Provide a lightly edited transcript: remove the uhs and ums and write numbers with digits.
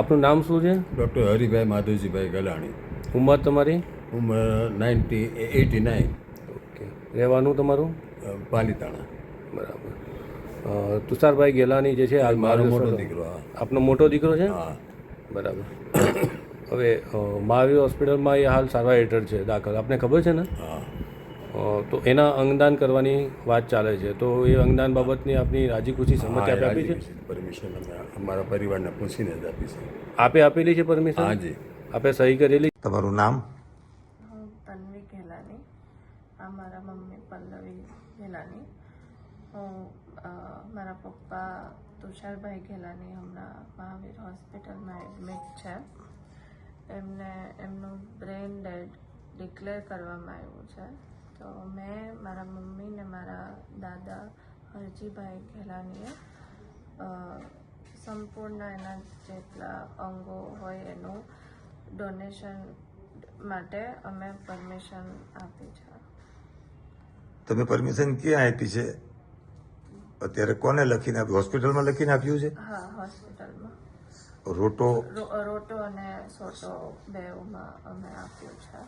આપનું નામ શું છે? ડૉક્ટર હરિભાઈ માધવજીભાઈ ગલાણી. ઉંમર તમારી? ઉંમર 89. ઓકે. રહેવાનું તમારું? પાલીતાણા. બરાબર. તુષારભાઈ ગેલાની જે છે હાલ મારો મોટો દીકરો. હા આપનો મોટો દીકરો છે? હા. બરાબર. હવે મહાવીર હોસ્પિટલમાં એ હાલ સારવાર હેઠળ છે દાખલ, આપને ખબર છે ને? હા. તો એના અંગદાન કરવાની વાત ચાલે છે, તો એ અંગદાન બાબતની આપની રાજી ખુશી સંમતિ આપે આપી છે? પરમિશન અમે અમારા પરિવારને પૂછીને જ આપી છે. આપે આપેલી છે પરમિશન? હાજી. આપે સહી કરેલી? તમારું નામ? હું તન્વી ગેલાની. આ મારા મમ્મી પલ્લવી ગેલાની. હું મારા પપ્પા તુષારભાઈ ગેલાની હમણાં મહાવીર હોસ્પિટલમાં એડમિટ છે. એમનું બ્રેઇન ડેડ ડિક્લેર કરવામાં આવ્યું છે. તો મેં મારા મમ્મી ને મારા દાદા હરજીભાઈ ગેલાનીએ સંપૂર્ણ એના જેટલા અંગો હોય એનું ડોનેશન માટે અમે પરમિશન આપી છે. તમે પરમિશન ક્યાં આપી છે? અત્યારે કોને લખીને આપ્યું? હોસ્પિટલમાં લખીને આપ્યું છે? હા, હોસ્પિટલમાં. રોટો રોટો અને સોટો બેઉમાં અમે આપ્યું છે.